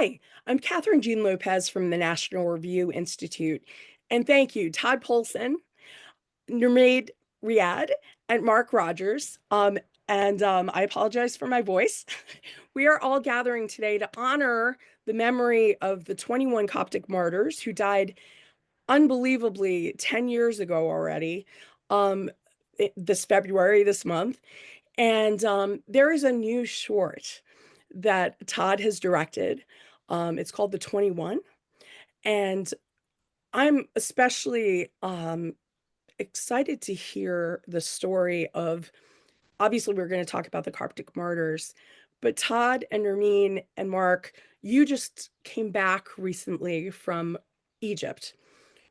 Hi, I'm Kathryn Jean Lopez from the National Review Institute, and thank you, Tod Polson, Nermein Riad, and Mark Rodgers. I apologize for my voice. We are all gathering today to honor the memory of the 21 Coptic martyrs who died unbelievably 10 years ago already, this February, this month. And there is a new short that Tod has directed. It's called The 21. And I'm especially excited to hear the story of, obviously, we're going to talk about the Coptic martyrs, but Tod and Nermein and Mark, you just came back recently from Egypt,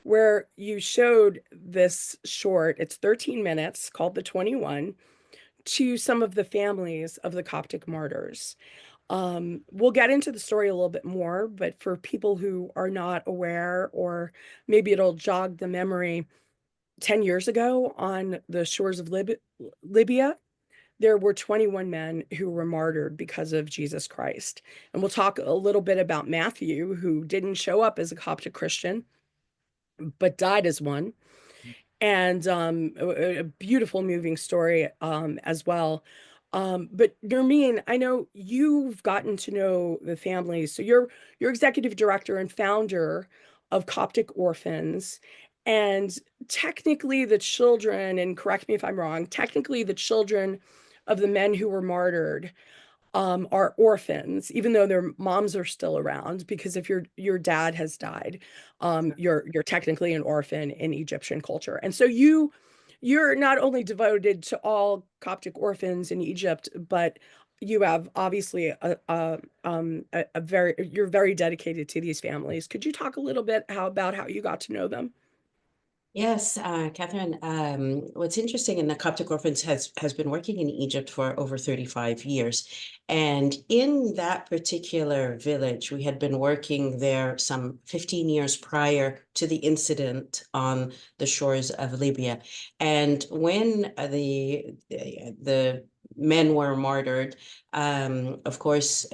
where you showed this short, it's 13 minutes, called The 21, to some of the families of the Coptic martyrs. We'll get into the story a little bit more, but for people who are not aware, or maybe it'll jog the memory, 10 years ago on the shores of Libya, there were 21 men who were martyred because of Jesus Christ. And we'll talk a little bit about Matthew, who didn't show up as a Coptic Christian, but died as one. And a beautiful, moving story as well. But Nermein, I know you've gotten to know the families. So you're executive director and founder of Coptic Orphans. And technically the children, and correct me if I'm wrong, technically the children of the men who were martyred are orphans, even though their moms are still around, because if your dad has died, you're technically an orphan in Egyptian culture. And so you're not only devoted to all Coptic orphans in Egypt, but you have obviously you're very dedicated to these families. Could you talk a little bit about how you got to know them? Yes, Kathryn, what's interesting in the Coptic Orphans has been working in Egypt for over 35 years. And in that particular village, we had been working there some 15 years prior to the incident on the shores of Libya. And when the men were martyred, of course,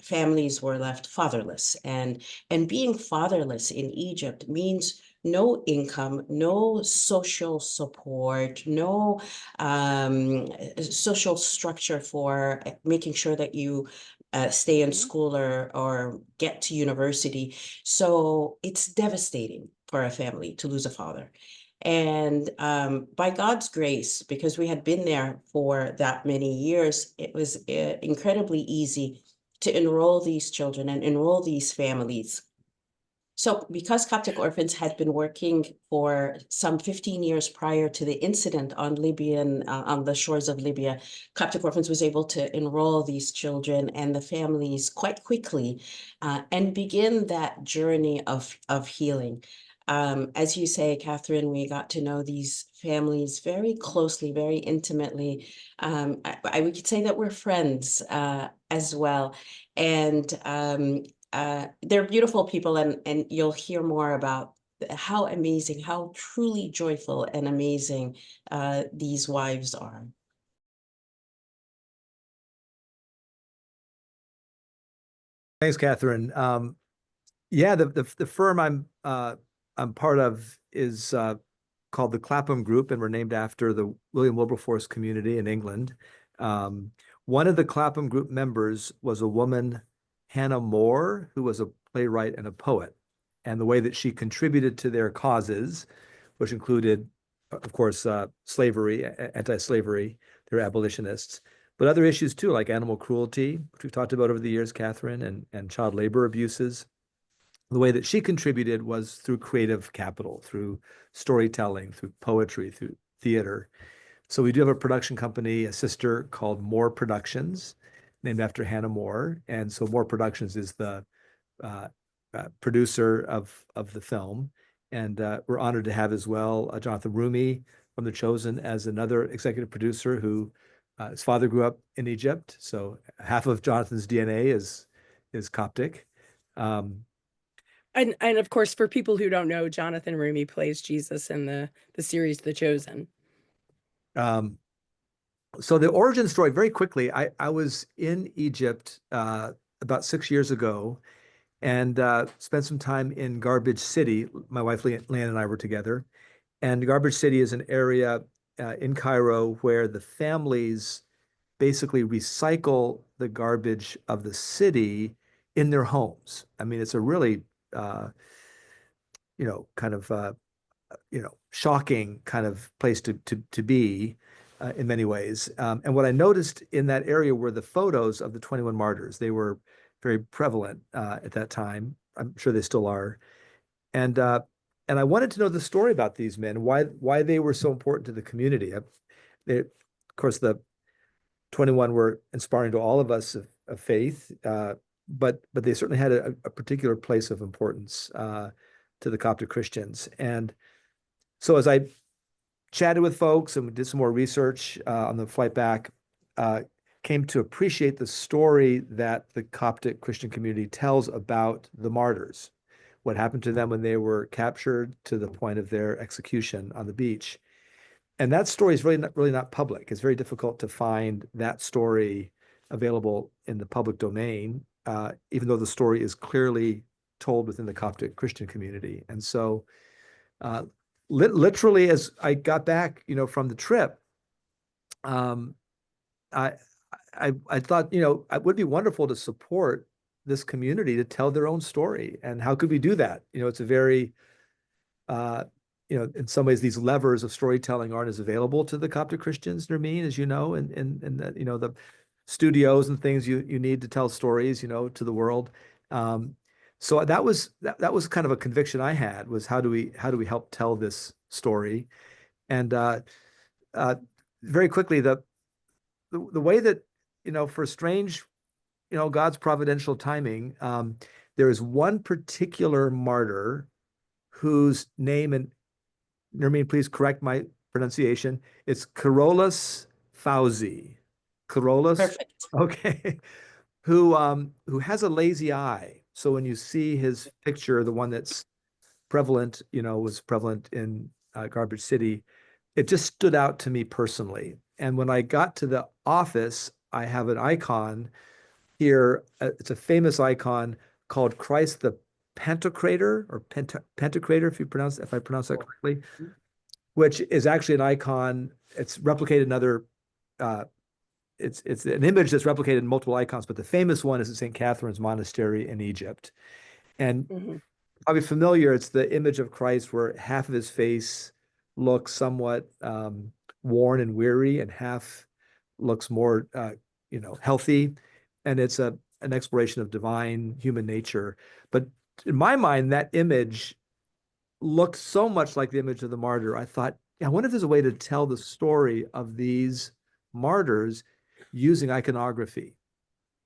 families were left fatherless. And being fatherless in Egypt means no income, no social support, no social structure for making sure that you stay in school or get to university. So it's devastating for a family to lose a father. And by God's grace, because we had been there for that many years, it was incredibly easy to enroll these children and enroll these families. So because Coptic Orphans had been working for some 15 years prior to the incident on on the shores of Libya, Coptic Orphans was able to enroll these children and the families quite quickly and begin that journey of healing. As you say, Kathryn, we got to know these families very closely, very intimately. We could say that we're friends as well. And they're beautiful people, and you'll hear more about how amazing, how truly joyful and amazing these wives are. Thanks, Kathryn. Yeah, the firm I'm part of is called the Clapham Group, and we're named after the William Wilberforce community in England. One of the Clapham Group members was a woman, Hannah More, who was a playwright and a poet. And the way that she contributed to their causes, which included, of course, slavery, anti-slavery, they're abolitionists, but other issues too, like animal cruelty, which we've talked about over the years, Kathryn, and child labor abuses. The way that she contributed was through creative capital, through storytelling, through poetry, through theater. So we do have a production company, a sister called More Productions, named after Hannah More. And so More Productions is the producer of the film. And we're honored to have as well Jonathan Rumi from The Chosen as another executive producer who his father grew up in Egypt. So half of Jonathan's DNA is Coptic. And of course, for people who don't know, Jonathan Rumi plays Jesus in the series The Chosen. So the origin story, very quickly, I was in Egypt about 6 years ago, and spent some time in Garbage City. My wife Leanne and I were together. And Garbage City is an area in Cairo where the families basically recycle the garbage of the city in their homes. I mean, it's a really, kind of, shocking kind of place to be in many ways. And what I noticed in that area were the photos of the 21 martyrs. They were very prevalent at that time. I'm sure they still are. And I wanted to know the story about these men, why they were so important to the community. Of course, the 21 were inspiring to all of us of faith, but they certainly had a particular place of importance to the Coptic Christians. And so as I chatted with folks and did some more research on the flight back, came to appreciate the story that the Coptic Christian community tells about the martyrs, what happened to them when they were captured to the point of their execution on the beach. And that story is really not public. It's very difficult to find that story available in the public domain, even though the story is clearly told within the Coptic Christian community. And so literally as I got back, from the trip, I thought, it would be wonderful to support this community to tell their own story. And how could we do that? It's a very, in some ways, these levers of storytelling aren't as available to the Coptic Christians, Nermein, as you know, and the studios and things you need to tell stories, to the world. So that was kind of a conviction I had, was how do we help tell this story? And very quickly, the way that, for strange, God's providential timing, there is one particular martyr whose name, and Nermein, please correct my pronunciation, it's Carolus Fauzi. Carolus? Perfect. Okay. Who has a lazy eye. So when you see his picture, the one that's prevalent, was prevalent in Garbage City, it just stood out to me personally. And when I got to the office, I have an icon here. It's a famous icon called Christ the Pantocrator, or Pantocrator, if I pronounce that correctly, which is actually an icon. It's replicated in other. It's an image that's replicated in multiple icons, but the famous one is at St. Catherine's Monastery in Egypt. And probably familiar, it's the image of Christ where half of his face looks somewhat worn and weary, and half looks more, healthy. And it's an exploration of divine human nature. But in my mind, that image looked so much like the image of the martyr. I thought, I wonder if there's a way to tell the story of these martyrs using iconography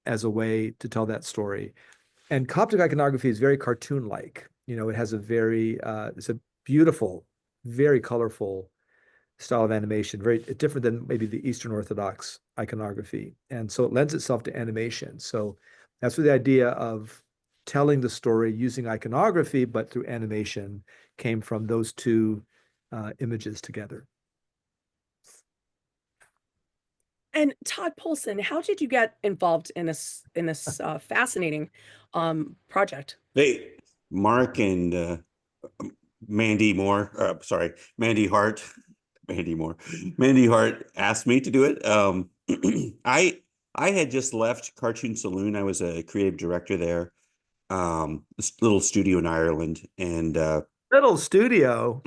as a way to tell that story. And Coptic iconography is very cartoon-like. It has it's a beautiful, very colorful style of animation, very different than maybe the Eastern Orthodox iconography. And so it lends itself to animation. So that's where the idea of telling the story using iconography, but through animation, came from those two images together. And Tod Polson, how did you get involved in this fascinating project? Mark and Mandy Hart, Mandy Hart asked me to do it. I had just left Cartoon Saloon. I was a creative director there, this little studio in Ireland, and little studio.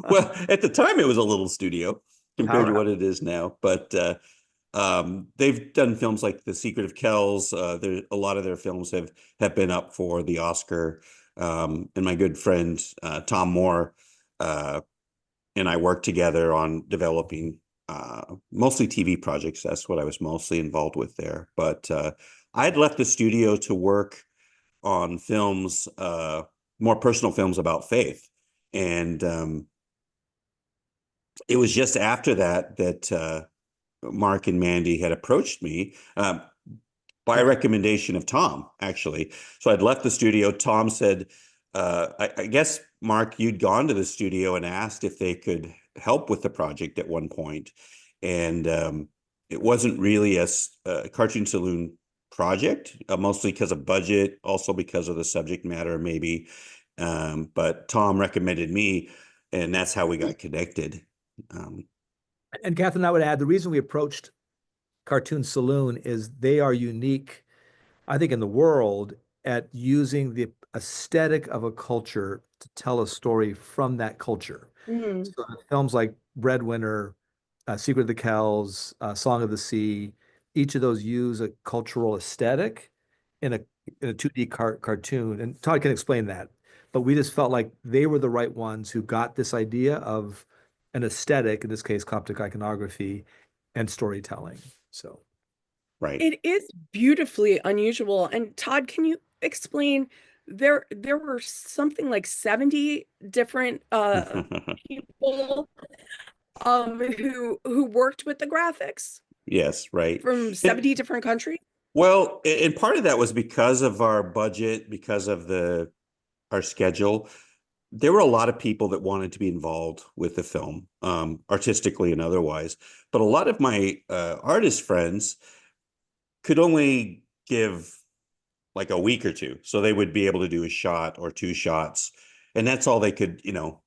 well, at the time it was a little studio compared to what it is now, but they've done films like The Secret of Kells. A lot of their films have been up for the Oscar. And my good friend Tom Moore and I worked together on developing mostly TV projects. That's what I was mostly involved with there. But I had left the studio to work on films, more personal films about faith. And it was just after that Mark and Mandy had approached me by recommendation of Tom, actually. So I'd left the studio. Tom said, I guess, Mark, you'd gone to the studio and asked if they could help with the project at one point. And it wasn't really Cartoon Saloon project, mostly because of budget, also because of the subject matter, maybe. But Tom recommended me, and that's how we got connected. And Kathryn, I would add, the reason we approached Cartoon Saloon is they are unique, I think, in the world at using the aesthetic of a culture to tell a story from that culture. Mhm. So films like Breadwinner, Secret of the Kells, Song of the Sea, each of those use a cultural aesthetic in a 2D cartoon. And Todd can explain that. But we just felt like they were the right ones who got this idea of an aesthetic, in this case, Coptic iconography and storytelling. So Right. It is beautifully unusual. And Todd, can you explain there were something like 70 different people who worked with the graphics Yes, right. from 70 different countries? Well, and part of that was because of our budget, because of our schedule. There were a lot of people that wanted to be involved with the film, artistically and otherwise. But a lot of my artist friends could only give like a week or two. So they would be able to do a shot or two shots. And that's all they could,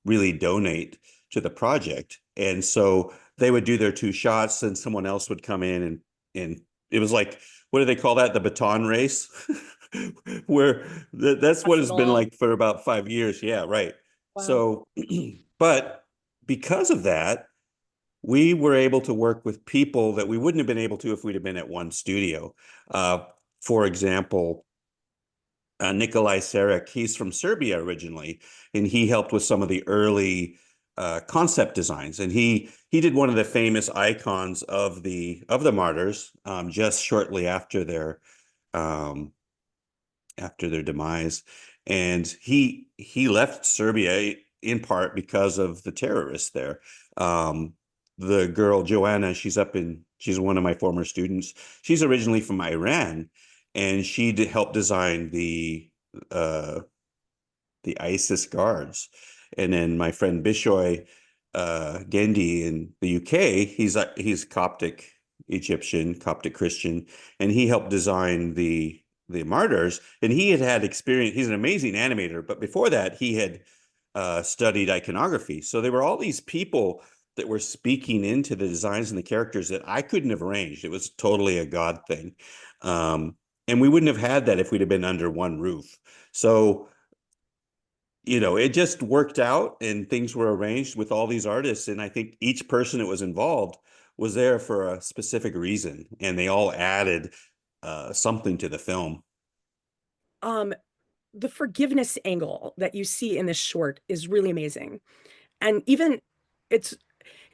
really donate to the project. And so they would do their two shots, and someone else would come in, and it was like, what do they call that? The baton race, where that's what it's been Along. like for about 5 years. Yeah, right. Wow. So, but because of that, we were able to work with people that we wouldn't have been able to if we'd have been at one studio. For example, Nikolai Serek, he's from Serbia originally, and he helped with some of the early concept designs. And he did one of the famous icons of the martyrs just shortly after their demise. And he left Serbia in part because of the terrorists there. The girl Joanna, she's one of my former students. She's originally from Iran, and she helped design the ISIS guards. And then my friend Bishoy Gendi in the UK, he's Coptic Egyptian, Coptic Christian, and he helped design the martyrs. And he had experience. He's an amazing animator, but before that, he had studied iconography. So there were all these people that were speaking into the designs and the characters that I couldn't have arranged. It was totally a God thing. And we wouldn't have had that if we'd have been under one roof. So, it just worked out, and things were arranged with all these artists. And I think each person that was involved was there for a specific reason, and they all added something to the film. The forgiveness angle that you see in this short is really amazing. And even it's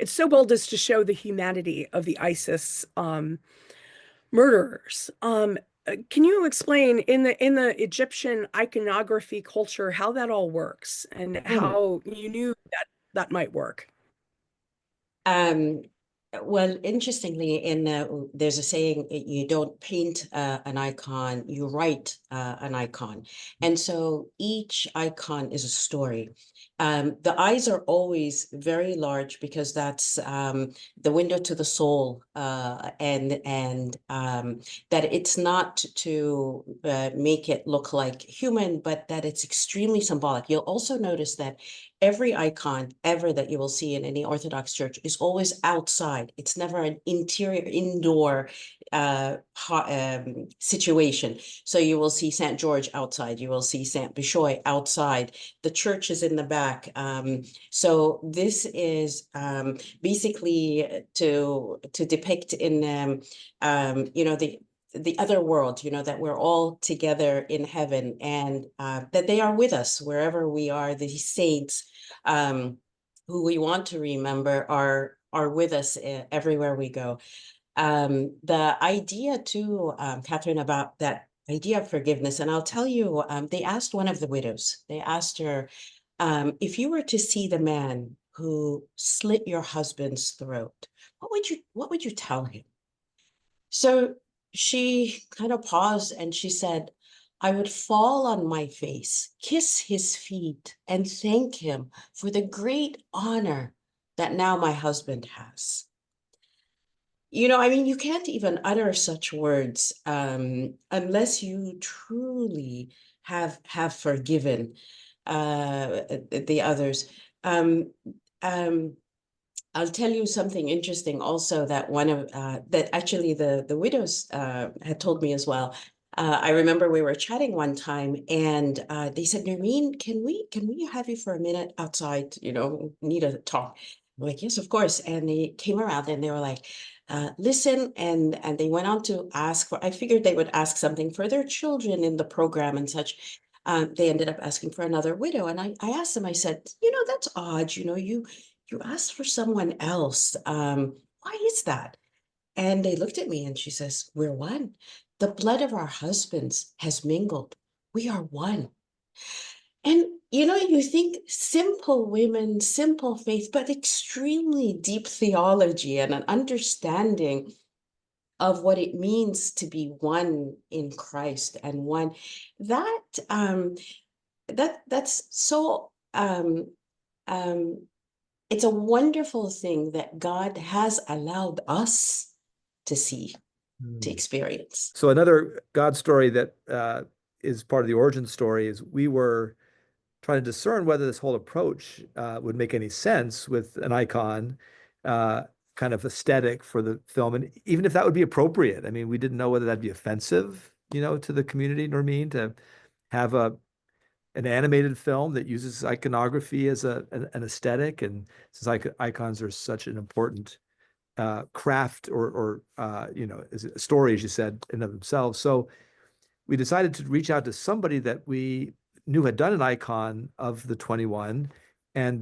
so bold as to show the humanity of the ISIS murderers. Can you explain in the Egyptian iconography culture how that all works and how you knew that might work? Well, interestingly, there's a saying, you don't paint an icon, you write an icon. And so each icon is a story. The eyes are always very large because that's the window to the soul, and that it's not to make it look like human, but that it's extremely symbolic. You'll also notice that every icon ever that you will see in any Orthodox church is always outside. It's never an indoor situation. So you will see St. George outside. You will see St. Bishoy outside. The church is in the back. So this is basically to depict in the other world, that we're all together in heaven, and that they are with us wherever we are. These saints who we want to remember are with us everywhere we go. The idea too, Kathryn, about that idea of forgiveness, and I'll tell you, they asked one of the widows, they asked her, if you were to see the man who slit your husband's throat, what would you tell him? So she kind of paused and she said, I would fall on my face, kiss his feet, and thank him for the great honor that now my husband has. You know, I mean, you can't even utter such words unless you truly have forgiven the others. Um, um, I'll tell you something interesting also that one of that actually the widows had told me as well. I remember we were chatting one time and they said, Nermein, can we have you for a minute outside? You know, need a talk. I'm like, yes, of course. And they came around and they were like, listen, and they went on to ask for, I figured they would ask something for their children in the program and such. They ended up asking for another widow. And I asked them, I said, you know, that's odd. You know, you asked for someone else. Why is that? And they looked at me and she says, we're one. The blood of our husbands has mingled. We are one. And, you know, you think simple women, simple faith, but extremely deep theology and an understanding of what it means to be one in Christ and one that that's so it's a wonderful thing that God has allowed us to see, to experience. So another God story that is part of the origin story is we were trying to discern whether this whole approach would make any sense with an icon kind of aesthetic for the film, and even if that would be appropriate. I mean, we didn't know whether that'd be offensive, you know, to the community, Nermein, to have an animated film that uses iconography as an aesthetic, and since icons are such an important craft or you know, as a story, as you said, in of themselves. So we decided to reach out to somebody that we knew had done an icon of the 21. And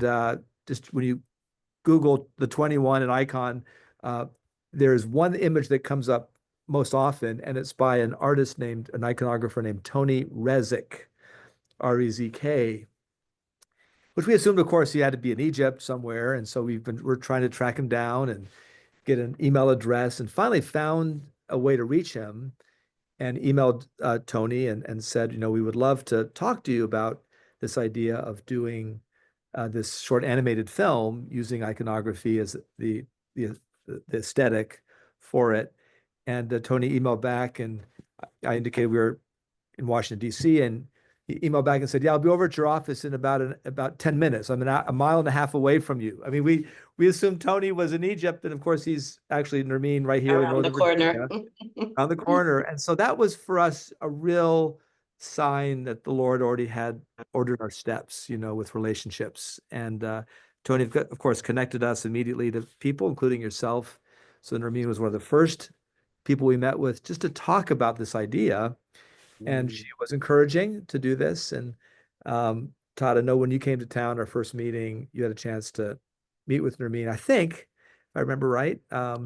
just when you Google the 21 and icon, there's one image that comes up most often, and it's by an iconographer named Tony Rezek, Rezk, which we assumed, of course, he had to be in Egypt somewhere. And so we're trying to track him down and get an email address, and finally found a way to reach him, and emailed Tony and said, you know, we would love to talk to you about this idea of doing this short animated film using iconography as the aesthetic for it. And Tony emailed back, and I indicated we were in Washington, D.C., and he emailed back and said, yeah, I'll be over at your office in about 10 minutes. I'm a mile and a half away from you. I mean, we assumed Tony was in Egypt, and of course he's actually in Nermein right here in Around the Northern corner. Virginia, around the corner. And so that was for us a real sign that the Lord already had ordered our steps, you know, with relationships. And Tony, of course, connected us immediately to people, including yourself. So Nermein was one of the first people we met with just to talk about this idea. And she was encouraging to do this. And Todd, I know when you came to town, our first meeting, you had a chance to meet with Nermein, I think, if I remember right, to I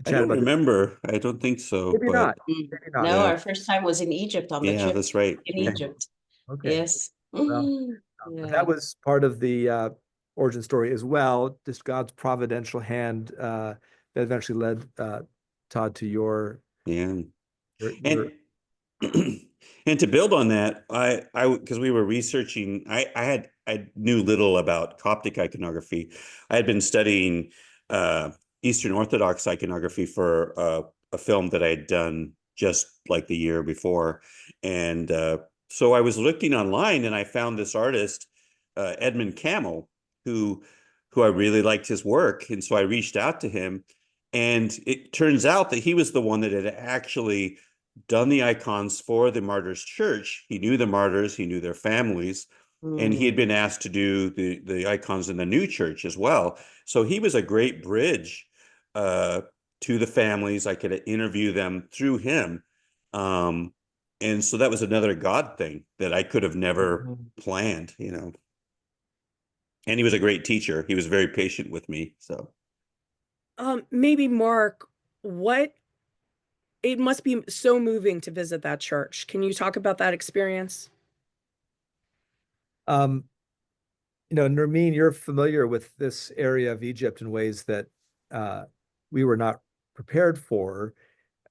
chat don't about this. remember. I don't think so, Maybe but not. Maybe not. No, Yeah. our first time was in Egypt on the yeah, trip that's right. in Yeah. Egypt. Okay. Yes. Well, but Yeah. that was part of the origin story as well, just God's providential hand that eventually led Todd to your Yeah. your And and to build on that, because we were researching, I knew little about Coptic iconography. I had been studying Eastern Orthodox iconography for a film that I had done just like the year before, and so I was looking online and I found this artist, Edmund Camel, who I really liked his work, and so I reached out to him, and it turns out that he was the one that had actually done the icons for the Martyrs Church. He knew the martyrs, he knew their families, and he had been asked to do the icons in the new church as well. So he was a great bridge to the families. I could interview them through him. And so that was another God thing that I could have never planned, you know. And he was a great teacher. He was very patient with me. So Maybe Mark, what it must be so moving to visit that church. Can you talk about that experience? You know, Nermein, you're familiar with this area of Egypt in ways that we were not prepared for.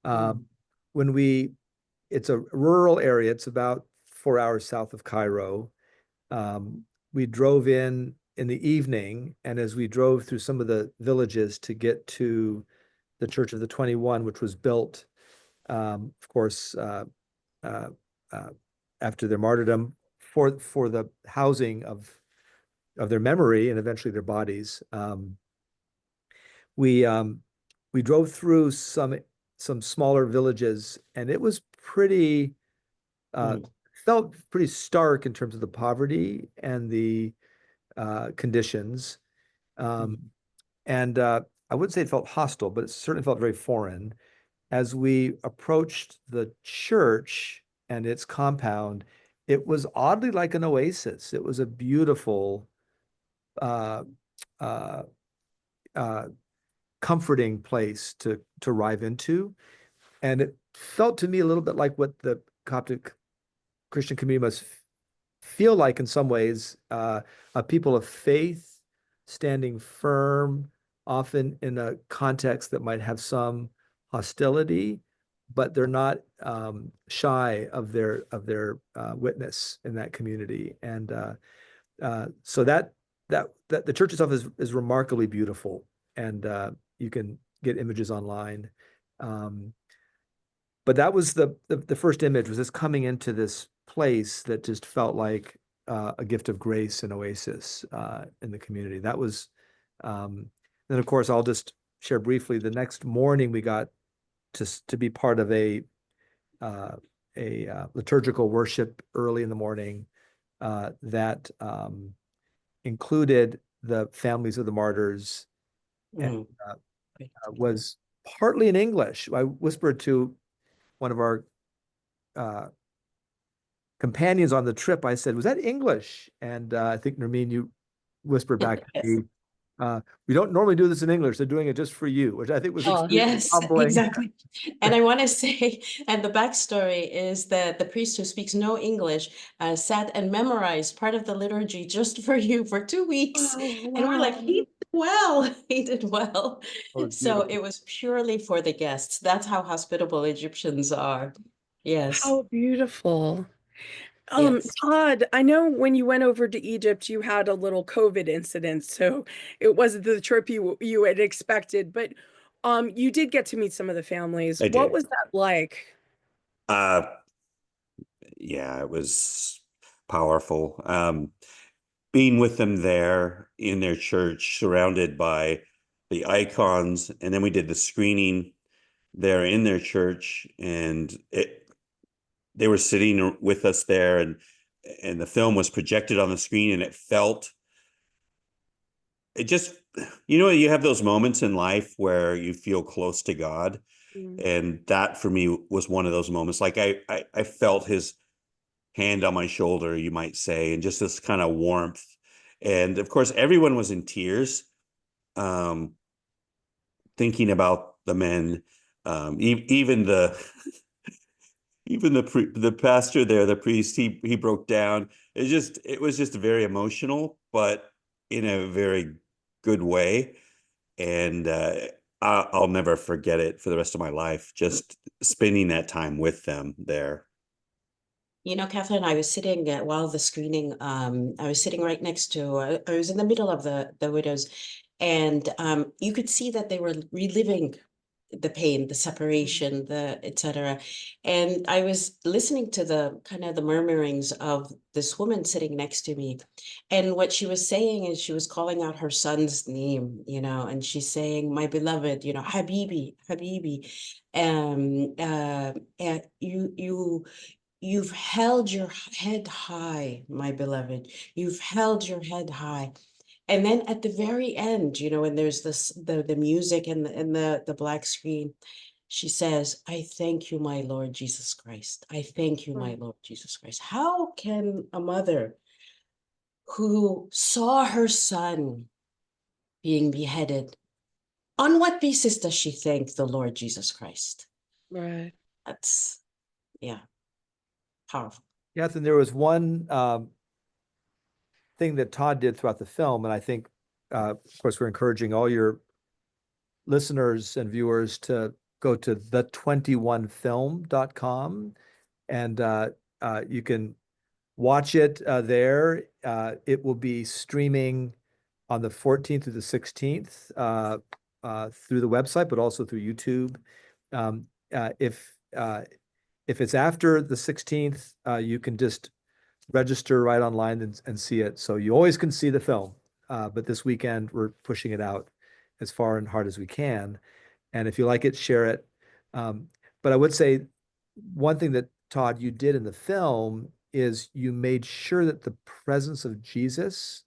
It's a rural area. It's about 4 hours south of Cairo. We drove in the evening, and as we drove through some of the villages to get to the Church of the 21, which was built, of course, after their martyrdom for the housing of their memory and eventually their bodies. We drove through some smaller villages, and it was pretty felt pretty stark in terms of the poverty and the conditions. And I wouldn't say it felt hostile, but it certainly felt very foreign. As we approached the church and its compound, it was oddly like an oasis. It was a beautiful, comforting place to arrive into. And it felt to me a little bit like what the Coptic Christian community must feel like in some ways, a people of faith standing firm, often in a context that might have some hostility, but they're not shy of their witness in that community. And so that the church itself is remarkably beautiful, and you can get images online. But that was the first image, was this coming into this place that just felt like a gift of grace and oasis in the community. That was, then of course, I'll just share briefly, the next morning we got to be part of a liturgical worship early in the morning that included the families of the martyrs, and was partly in English. I whispered to one of our companions on the trip, I said, "Was that English?" And I think, Nermein, you whispered back to me, "We don't normally do this in English. They're doing it just for you," which I think was extremely Yes, humbling. exactly. And I want to say, and the backstory is that the priest who speaks no English sat and memorized part of the liturgy just for you for 2 weeks. Oh, And we're like, wow. he did well, he did well. Oh, it's So beautiful. it was purely for the guests. That's how hospitable Egyptians are. Yes, How beautiful. yes. Todd, I know when you went over to Egypt, you had a little COVID incident, so it wasn't the trip you had expected, but you did get to meet some of the families. I What did. was that like? Uh, yeah, it was powerful. Being with them there in their church, surrounded by the icons, and then we did the screening there in their church, and they were sitting with us there, and the film was projected on the screen, and it just, you have those moments in life where you feel close to God. Mm. And that for me was one of those moments. Like I felt his hand on my shoulder, you might say, and just this kind of warmth. And of course, everyone was in tears, thinking about the men, even the even the pastor there, the priest, he broke down. It was just very emotional, but in a very good way. And I'll never forget it for the rest of my life, just spending that time with them there. You know, Kathryn, I was sitting while the screening, I was sitting right next to, I was in the middle of the widows, and you could see that they were reliving the pain, the separation, the etc. And I was listening to the kind of the murmurings of this woman sitting next to me. And what she was saying is she was calling out her son's name, and she's saying, my beloved, Habibi, Habibi. You've held your head high, my beloved. You've held your head high. And then at the very end, when there's the music and the black screen, she says, I thank you, my Lord Jesus Christ. I thank you, my Lord Jesus Christ. How can a mother who saw her son being beheaded, on what basis does she thank the Lord Jesus Christ? Right. That's, yeah, powerful. Yes, and there was one thing that Todd did throughout the film, and I think, of course, we're encouraging all your listeners and viewers to go to the21film.com, and you can watch it there. It will be streaming on the 14th to the 16th through the website, but also through YouTube. Um, if it's after the 16th, you can just register right online and see it. So you always can see the film, but this weekend we're pushing it out as far and hard as we can. And if you like it, share it. But I would say one thing that, Tod, you did in the film is you made sure that the presence of Jesus,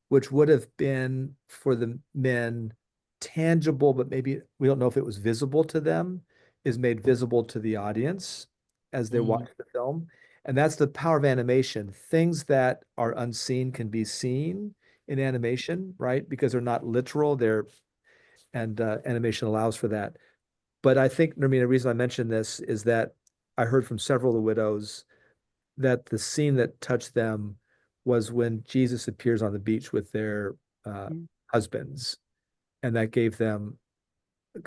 which would have been for the men tangible, but maybe we don't know if it was visible to them, is made visible to the audience as they watch the film. And that's the power of animation. Things that are unseen can be seen in animation, right? Because they're not literal, and animation allows for that. But I think, Nermein, the reason I mentioned this is that I heard from several of the widows that the scene that touched them was when Jesus appears on the beach with their husbands. And that gave them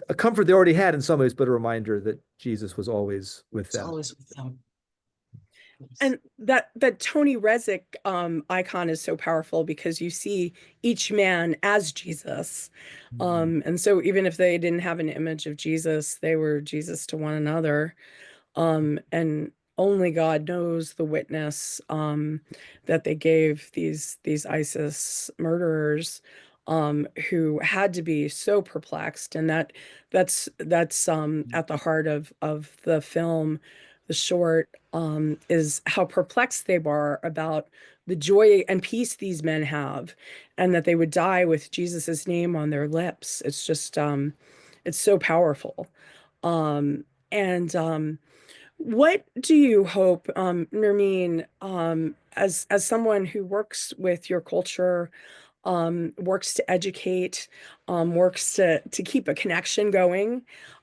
a comfort they already had in some ways, but a reminder that Jesus was always with It's them. always with them. And that Tony Rezek icon is so powerful because you see each man as Jesus. And so even if they didn't have an image of Jesus, they were Jesus to one another. And only God knows the witness that they gave these ISIS murderers, who had to be so perplexed. And that's at the heart of the film. The short is how perplexed they were about the joy and peace these men have, and that they would die with Jesus's name on their lips. It's just it's so powerful. And what do you hope, Nermein, as someone who works with your culture, works to educate, works to keep a connection going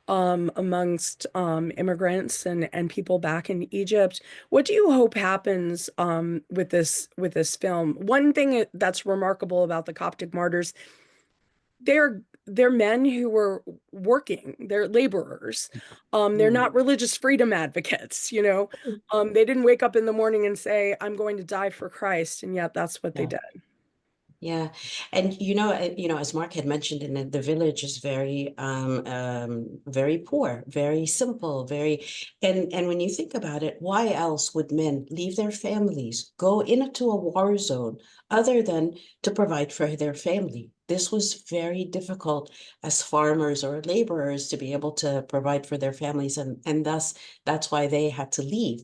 amongst immigrants and people back in Egypt? What do you hope happens with this film? One thing that's remarkable about the Coptic martyrs, they're men who were working, they're laborers. They're not religious freedom advocates, you know. They didn't wake up in the morning and say, I'm going to die for Christ, and yet that's what they did. Yeah, and as Mark had mentioned, the village is very, very poor, very simple, and when you think about it, why else would men leave their families, go into a war zone, other than to provide for their family? This was very difficult as farmers or laborers to be able to provide for their families, and thus that's why they had to leave.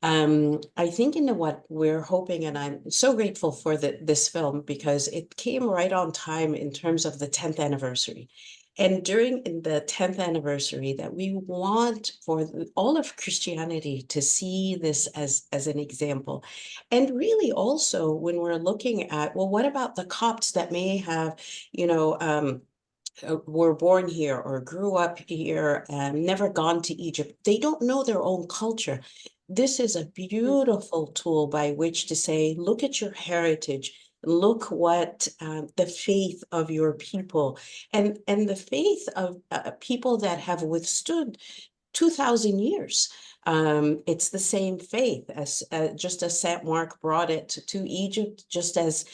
I think what we're hoping, and I'm so grateful for this film because it came right on time in terms of the 10th anniversary. And during the 10th anniversary, that we want for all of Christianity to see this as an example. And really also when we're looking at, well, what about the Copts that may have, were born here or grew up here and never gone to Egypt? They don't know their own culture. This is a beautiful tool by which to say, look at your heritage, look what the faith of your people and the faith of people that have withstood 2,000 years. It's the same faith as just as Saint Mark brought it to Egypt, just as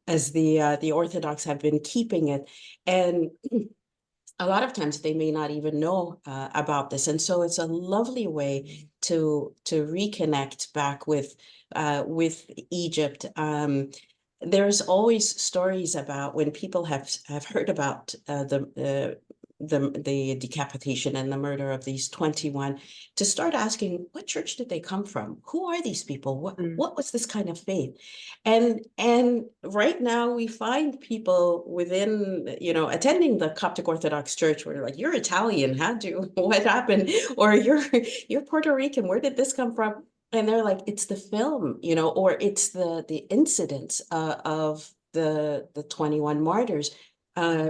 the Orthodox have been keeping it. And a lot of times they may not even know about this. And so it's a lovely way to reconnect back with Egypt. There's always stories about when people have heard about the decapitation and the murder of these 21, to start asking, what church did they come from? Who are these people? What was this kind of faith? And right now we find people within, attending the Coptic Orthodox Church where like, you're Italian, what happened? Or you're Puerto Rican, where did this come from? And they're like, it's the film, or it's the incidents of the 21 martyrs.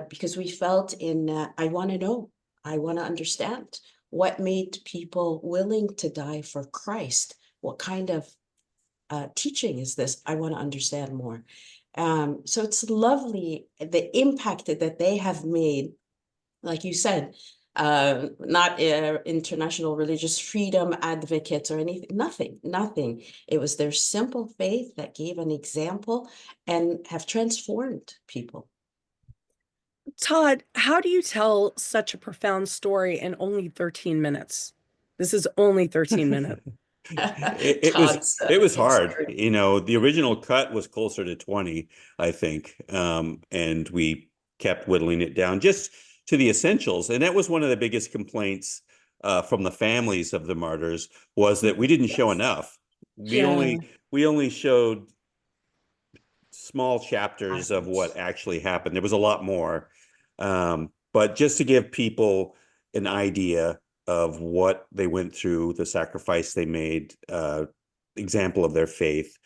Because we felt I want to know, I want to understand what made people willing to die for Christ. What kind of teaching is this? I want to understand more. So it's lovely, the impact that they have made, like you said, not international religious freedom advocates or anything, nothing. It was their simple faith that gave an example and have transformed people. Todd, how do you tell such a profound story in only 13 minutes? This is only 13 minutes. Todd's It was hard. experience. You know, the original cut was closer to 20, I think. And we kept whittling it down just to the essentials. And that was one of the biggest complaints from the families of the martyrs, was that we didn't show Yes. enough. Yeah. We only showed small chapters of Fragments. what actually happened. There was a lot more. But just to give people an idea of what they went through, the sacrifice they made, example of their faith.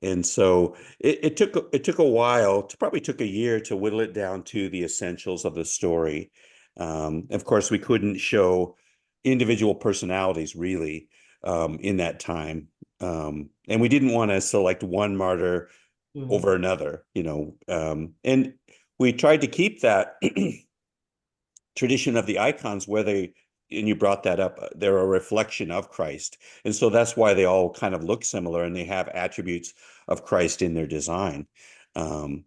And so it took a while, probably took a year to whittle it down to the essentials of the story. Of course, we couldn't show individual personalities really in that time. And we didn't want to select one martyr over another, you know. And we tried to keep that tradition of the icons where they, and you brought that up, they're a reflection of Christ. And so that's why they all kind of look similar and they have attributes of Christ in their design. That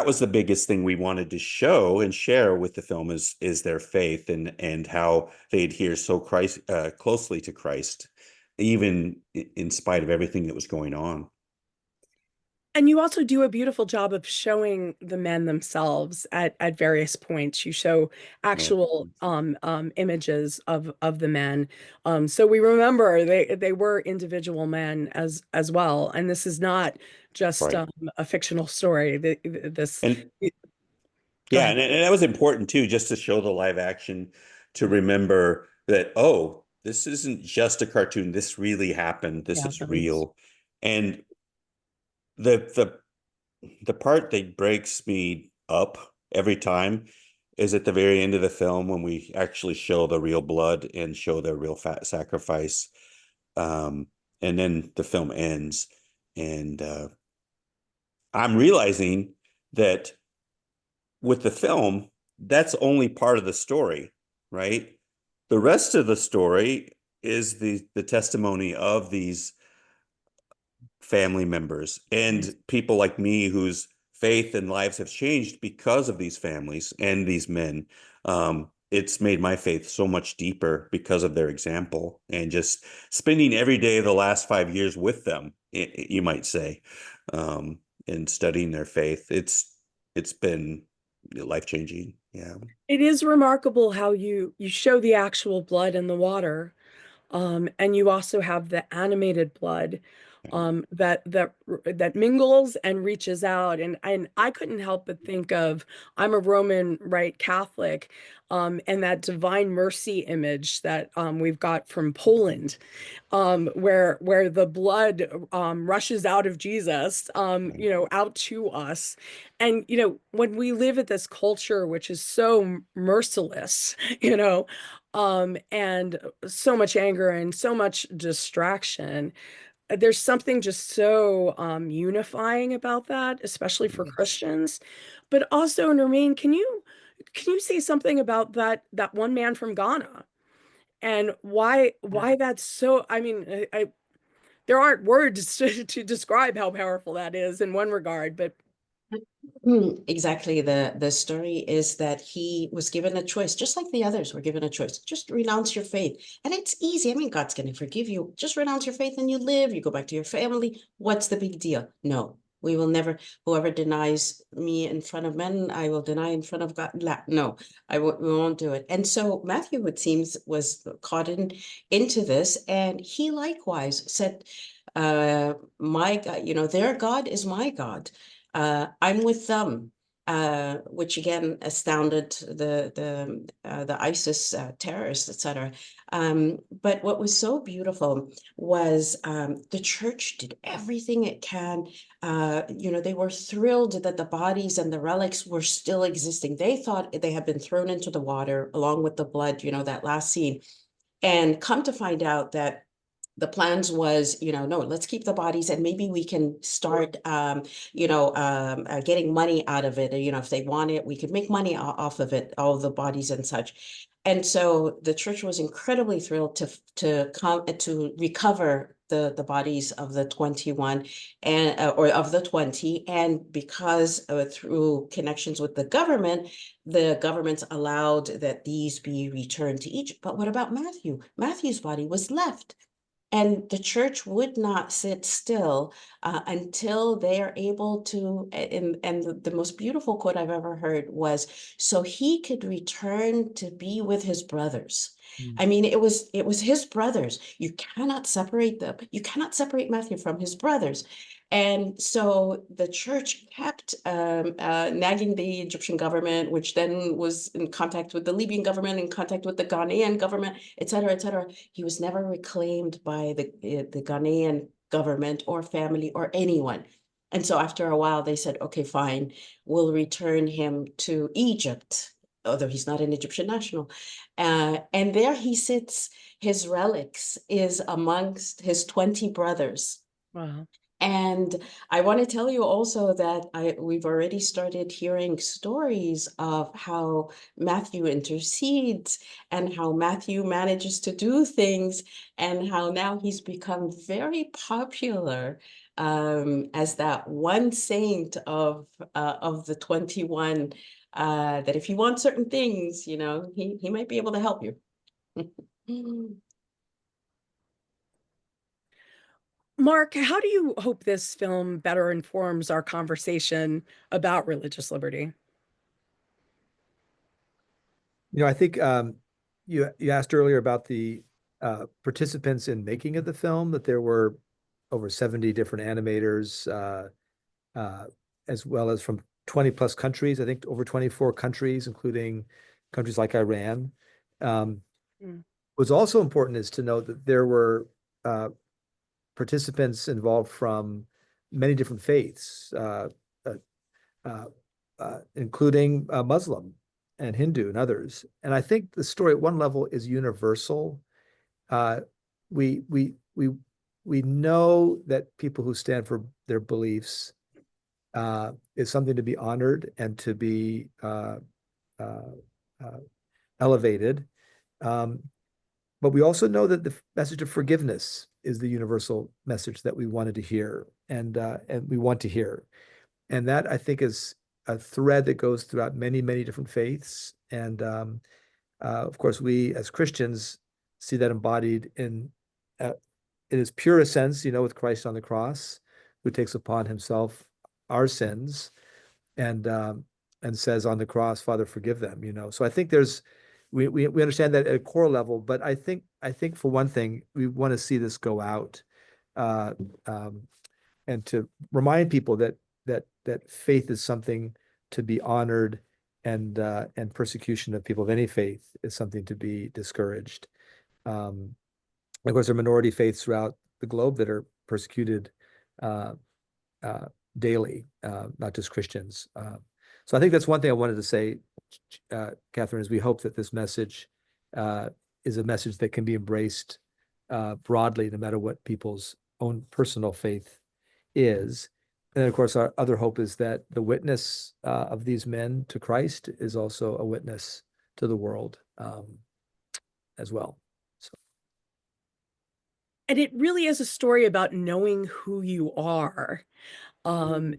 was the biggest thing we wanted to show and share with the film is their faith and how they adhere so closely to Christ, even in spite of everything that was going on. And you also do a beautiful job of showing the men themselves at various points. You show actual images of the men. So we remember they were individual men as well. And this is not just Right. a fictional story. This And Go yeah, ahead. and that was important too, just to show the live action, to remember that, oh, this isn't just a cartoon. This really happened. This Yeah, is real. And the part that breaks me up every time is at the very end of the film when we actually show the real blood and show the real fat sacrifice. And then the film ends. And I'm realizing that with the film, that's only part of the story, right? The rest of the story is the testimony of these family members and people like me whose faith and lives have changed because of these families and these men. It's made my faith so much deeper because of their example and just spending every day of the last 5 years with them, you might say, and studying their faith. It's been life-changing. Yeah. It is remarkable how you show the actual blood in the water, and you also have the animated blood that mingles and reaches out. And I couldn't help but think of, I'm a Roman Rite Catholic, and that divine mercy image that we've got from Poland, where the blood rushes out of Jesus, out to us. And when we live at this culture which is so merciless, and so much anger and so much distraction, there's something just so unifying about that, especially for Christians. But also, Nermein, can you say something about that one man from Ghana and why that's so? I mean, there aren't words to describe how powerful that is in one regard, but Exactly. The story is that he was given a choice, just like the others were given a choice. Just renounce your faith. And it's easy. I mean, God's going to forgive you. Just renounce your faith and you live. You go back to your family. What's the big deal? No, we will never. Whoever denies me in front of men, I will deny in front of God. No, we won't do it. And so Matthew, it seems, was caught into this. And he likewise said, my God, their God is my God. I'm with them, which again astounded the ISIS terrorists, etc. But what was so beautiful was the church did everything it can. They were thrilled that the bodies and the relics were still existing. They thought they had been thrown into the water along with the blood, that last scene. And come to find out that the plans was, no, let's keep the bodies and maybe we can start, getting money out of it. If they want it, we could make money off of it, all the bodies and such. And so the church was incredibly thrilled to come to recover the bodies of the 21 and or of the 20, and because through connections with the governments allowed that these be returned to Egypt. But what about Matthew? Matthew's body was left. And the church would not sit still until they are able to, and the most beautiful quote I've ever heard was, so he could return to be with his brothers. I mean, it was his brothers. You cannot separate them. You cannot separate Matthew from his brothers. And so the church kept nagging the Egyptian government, which then was in contact with the Libyan government, in contact with the Ghanaian government, et cetera, et cetera. He was never reclaimed by the Ghanaian government or family or anyone. And so after a while, they said, okay, fine, we'll return him to Egypt, although he's not an Egyptian national. And there he sits. His relics is amongst his 20 brothers. Wow. And I want to tell you also that we've already started hearing stories of how Matthew intercedes and how Matthew manages to do things, and how now he's become very popular as that one saint of the 21, that if you want certain things, you know, he might be able to help you. Mark, how do you hope this film better informs our conversation about religious liberty? You know, I think you asked earlier about the participants in making of the film, that there were over 70 different animators, as well as from 20 plus countries, I think over 24 countries, including countries like Iran. What's also important is to note that there were participants involved from many different faiths, including Muslim and Hindu and others. And I think the story at one level is universal. We know that people who stand for their beliefs is something to be honored and to be elevated. But we also know that the message of forgiveness is the universal message that we wanted to hear, and we want to hear. And that, I think, is a thread that goes throughout many, many different faiths. And of course, we as Christians see that embodied in its purest sense, you know, with Christ on the cross, who takes upon himself our sins and says on the cross, Father, forgive them, you know. So I think we understand that at a core level, but I think for one thing, we want to see this go out, and to remind people that faith is something to be honored, and persecution of people of any faith is something to be discouraged. Of course, there are minority faiths throughout the globe that are persecuted daily, not just Christians. So I think that's one thing I wanted to say, Kathryn, is we hope that this message is a message that can be embraced broadly, no matter what people's own personal faith is. And then, of course, our other hope is that the witness of these men to Christ is also a witness to the world as well. So. And it really is a story about knowing who you are. And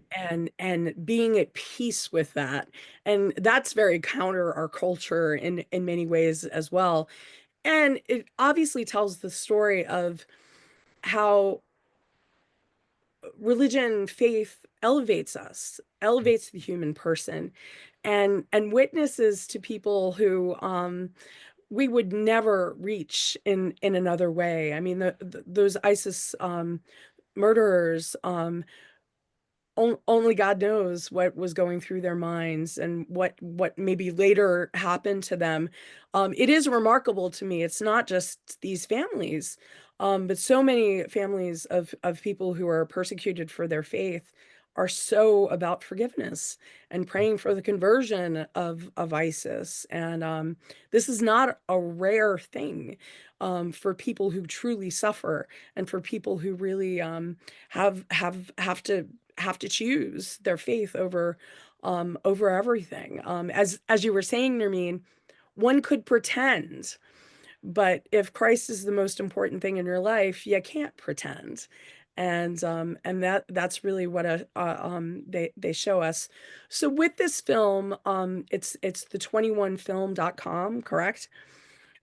being at peace with that. And that's very counter our culture in many ways as well. And it obviously tells the story of how religion, faith elevates us, elevates the human person, and witnesses to people who we would never reach in another way. I mean, those ISIS murderers, only God knows what was going through their minds and what maybe later happened to them. It is remarkable to me. It's not just these families, but so many families of people who are persecuted for their faith are so about forgiveness and praying for the conversion of ISIS. And this is not a rare thing for people who truly suffer, and for people who really have to choose their faith over everything. As you were saying, Nermein, one could pretend But if Christ is the most important thing in your life, you can't pretend. And that's really what they show us. So with this film, it's the 21film.com, correct?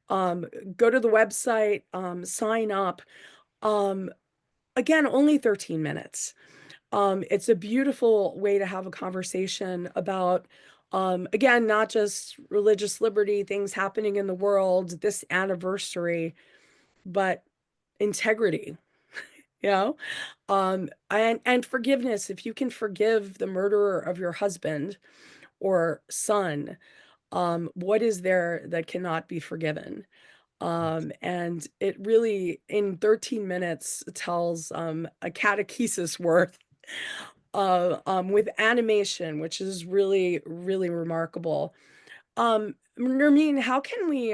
Go to the website, sign up. Um, Again, only 13 minutes. It's a beautiful way to have a conversation about, again, not just religious liberty, things happening in the world, this anniversary, but integrity, you know, and forgiveness. If you can forgive the murderer of your husband or son, what is there that cannot be forgiven? And it really, in 13 minutes, tells a catechesis worth with animation, which is really, really remarkable. Nermein, how can we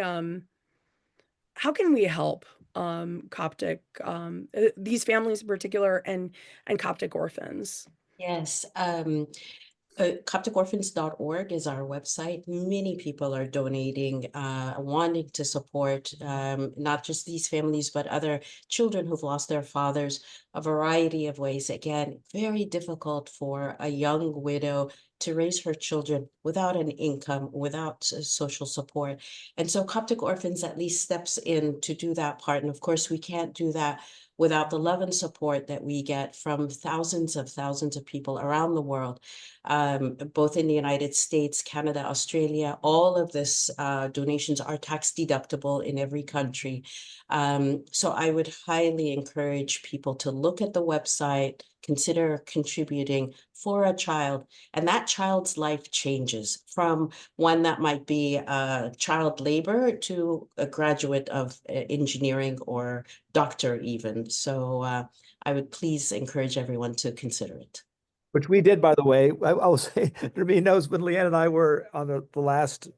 help Coptic these families in particular and Coptic orphans? Yes. CopticOrphans.org is our website. Many people are donating, wanting to support not just these families, but other children who've lost their fathers, a variety of ways. Again, very difficult for a young widow to raise her children without an income, without social support. And so Coptic Orphans at least steps in to do that part. And of course, we can't do that without the love and support that we get from thousands of people around the world, both in the United States, Canada, Australia. All of this donations are tax deductible in every country. So I would highly encourage people to look at the website, consider contributing for a child, and that child's life changes from one that might be child labor to a graduate of engineering or doctor even. So I would please encourage everyone to consider it. Which we did, by the way. I will say, Nermein knows when Leanne and I were on the last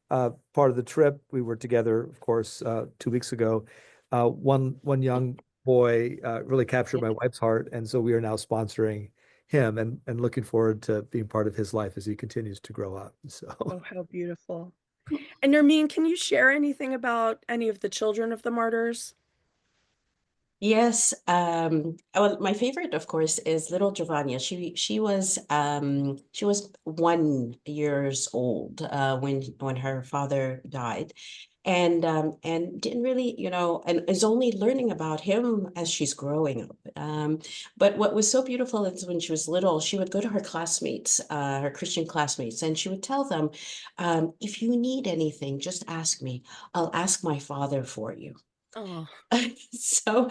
part of the trip, we were together, of course, 2 weeks ago. One young boy really captured my wife's heart, and so we are now sponsoring him and looking forward to being part of his life as he continues to grow up. So, Oh, how beautiful. And Nermein, can you share anything about any of the children of the martyrs? Yes, well, my favorite, of course, is little Giovanna. She was 1 years old when her father died, and didn't really, and is only learning about him as she's growing up. But what was so beautiful is when she was little, she would go to her classmates, her Christian classmates, and she would tell them, if you need anything, just ask me. I'll ask my father for you. Oh, So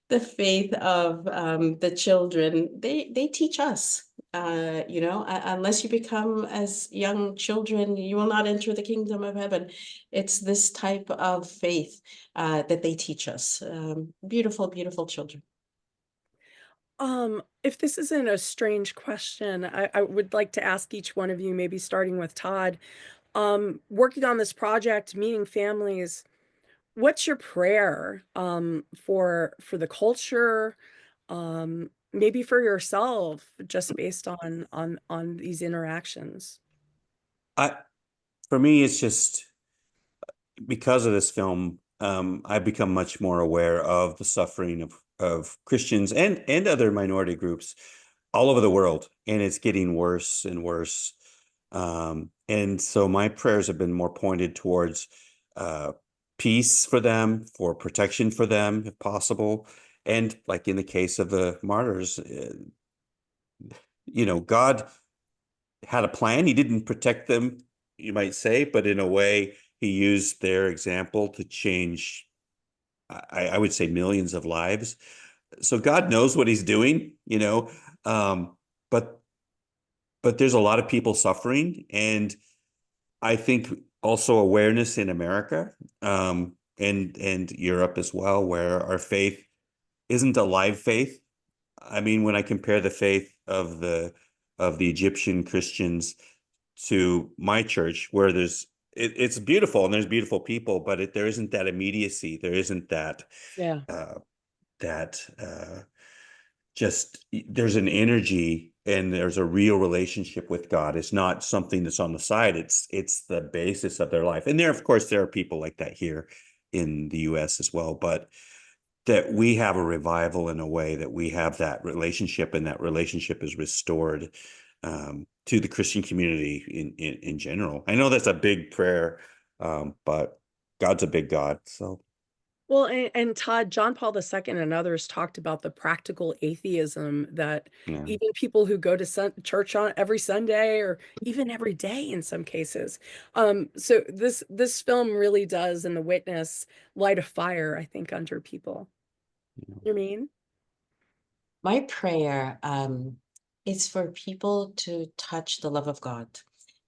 the faith of the children, they teach us, unless you become as young children, you will not enter the kingdom of heaven. It's this type of faith that they teach us. Beautiful, beautiful children. if this isn't a strange question, I would like to ask each one of you, maybe starting with Tod, working on this project, meeting families, what's your prayer for the culture, maybe for yourself, just based on these interactions? For me, it's just because of this film, I've become much more aware of the suffering of Christians and other minority groups all over the world, and it's getting worse and worse. And so my prayers have been more pointed towards peace for them, for protection for them, if possible. And like in the case of the martyrs, God had a plan. He didn't protect them, you might say, but in a way, he used their example to change, I would say, millions of lives. So God knows what he's doing, but there's a lot of people suffering, and I think also awareness in America, and Europe as well, where our faith isn't a live faith. I mean, when I compare the faith of the Egyptian Christians to my church, where it's beautiful and there's beautiful people, but there isn't that immediacy. There isn't that Yeah. that just there's an energy and there's a real relationship with God. It's not something that's on the side. It's the basis of their life. And of course, there are people like that here in the US as well, but that we have a revival in a way that we have that relationship, and that relationship is restored to the Christian community in general. I know that's a big prayer, but God's a big God. So, Well, and Todd, John Paul II and others talked about the practical atheism that yeah. even people who go to church on every Sunday or even every day in some cases. So this film really does, in The Witness, light a fire, I think, under people. You mean? My prayer is for people to touch the love of God.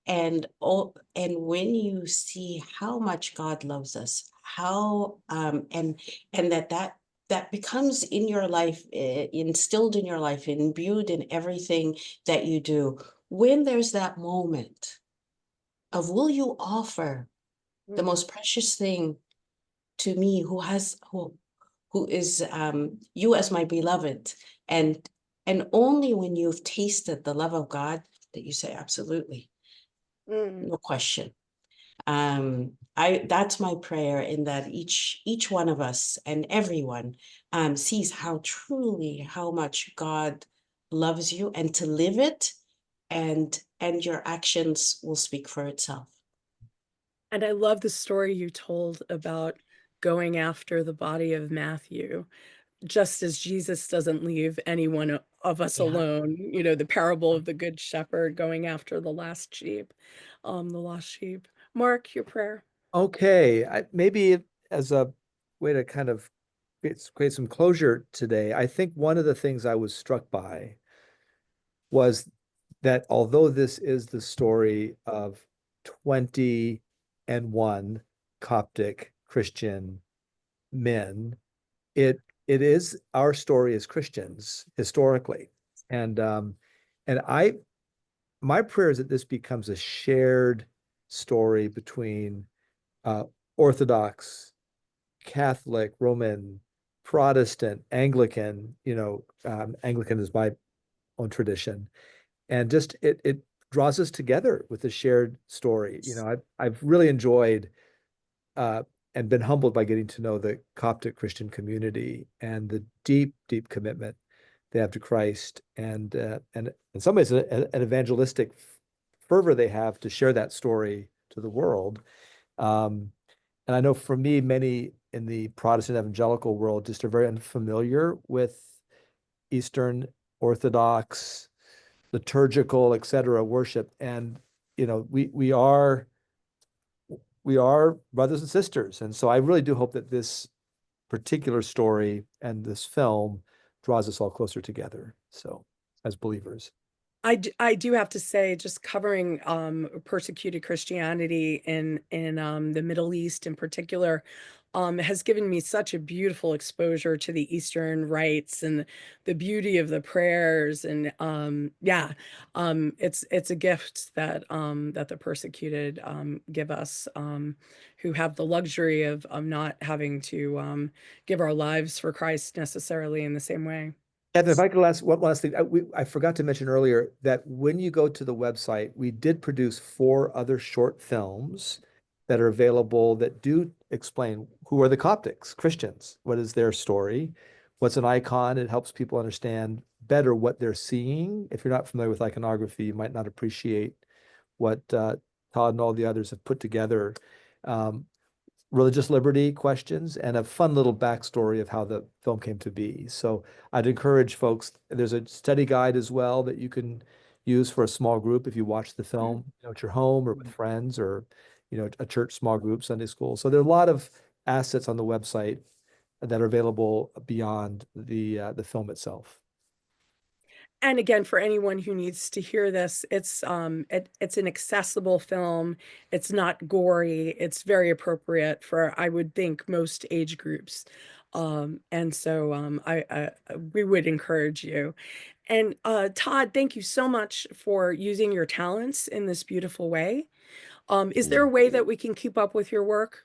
And when you see how much God loves us, how and that becomes in your life, instilled in your life, imbued in everything that you do. When there's that moment of, will you offer the most precious thing to me, who is you as my beloved, and only when you've tasted the love of God that you say absolutely, no question. That's my prayer, in that each one of us and everyone sees how much God loves you, and to live it, and your actions will speak for itself. And I love the story you told about going after the body of Matthew, just as Jesus doesn't leave any one of us alone. You know, the parable of the good shepherd going after the lost sheep. Mark, your prayer. Okay, maybe as a way to kind of create some closure today, I think one of the things I was struck by was that although this is the story of 21 Coptic Christian men, it is our story as Christians historically. And my prayer is that this becomes a shared story between Orthodox, Catholic, Roman, Protestant, Anglican. Anglican is my own tradition, and just it draws us together with a shared story. I've really enjoyed and been humbled by getting to know the Coptic Christian community and the deep commitment they have to Christ, and in some ways an evangelistic fervor they have to share that story to the world. And I know for me, many in the Protestant evangelical world just are very unfamiliar with Eastern Orthodox, liturgical, etc. worship. And we are brothers and sisters. And so I really do hope that this particular story and this film draws us all closer together. So as believers. I do have to say, just covering persecuted Christianity in the Middle East in particular, has given me such a beautiful exposure to the Eastern rites and the beauty of the prayers. And it's a gift that that the persecuted give us, who have the luxury of not having to give our lives for Christ necessarily in the same way. And if I could ask one last thing, I forgot to mention earlier that when you go to the website, we did produce 4 other short films that are available that do explain who are the Coptics, Christians, what is their story, what's an icon. It helps people understand better what they're seeing. If you're not familiar with iconography, you might not appreciate what Todd and all the others have put together. Religious liberty questions and a fun little backstory of how the film came to be. So I'd encourage folks, there's a study guide as well that you can use for a small group if you watch the film, at your home or with friends, or a church small group, Sunday school. So there are a lot of assets on the website that are available beyond the film itself. And again, for anyone who needs to hear this, it's an accessible film. It's not gory. It's very appropriate for, I would think, most age groups. And so we would encourage you. And Todd, thank you so much for using your talents in this beautiful way. Is there a way that we can keep up with your work?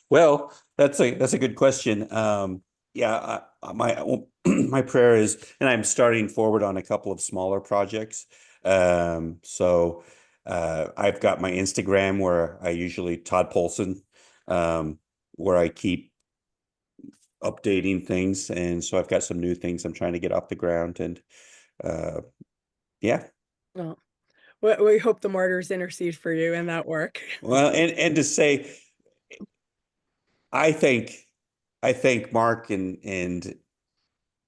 Well, that's a good question. My my prayer is, and I'm starting forward on a couple of smaller projects. So I've got my Instagram where I usually Tod Polson, where I keep updating things. And so I've got some new things I'm trying to get off the ground. And yeah. Well, we hope the martyrs intercede for you in that work. Well, and to say, I thank Mark and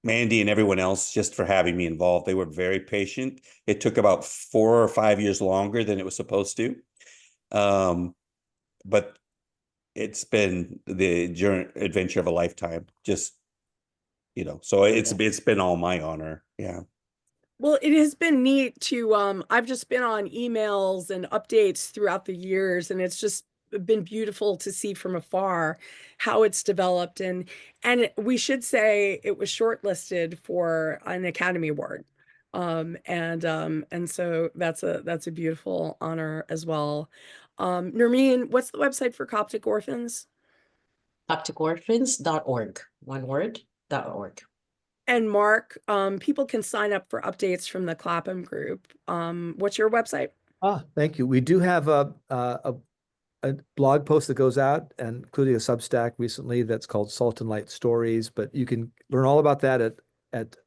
Mandy and everyone else just for having me involved. They were very patient. It took about 4 or 5 years longer than it was supposed to. But it's been the journey adventure of a lifetime. Just, so it's been all my honor. Yeah. Well, it has been neat to I've just been on emails and updates throughout the years, and it's just been beautiful to see from afar how it's developed. And we should say it was shortlisted for an Academy Award. And so that's a beautiful honor as well. Nermein, what's the website for Coptic Orphans? CopticOrphans.org. One word, .org. And Mark, people can sign up for updates from the Clapham Group. What's your website? Thank you. We do have a blog post that goes out, and including a Substack recently that's called Salt and Light Stories. But you can learn all about that at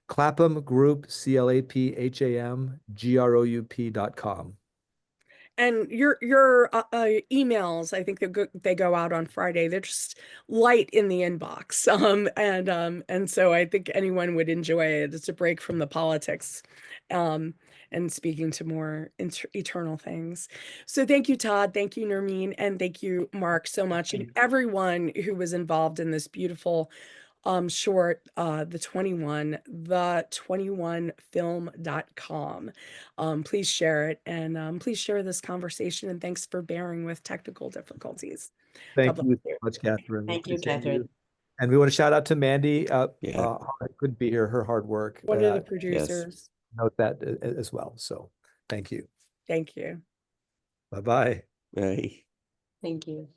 Clapham Group, CLAPHAMGROUP.com. And your emails, I think they go out on Friday. They're just light in the inbox. And so I think anyone would enjoy it. It's a break from the politics, and speaking to more eternal things. So thank you, Tod. Thank you, Nermein, and thank you, Mark, so much, and everyone who was involved in this beautiful short, the 21film.com. Please share it, and please share this conversation, and thanks for bearing with technical difficulties. Thank you so much, Kathryn. Thank you, Kathryn. And we want to shout out to Mandy. Yeah. Couldn't be here, her hard work. One of the producers. Note that as well. So thank you. Thank you. Bye-bye. Bye. Thank you.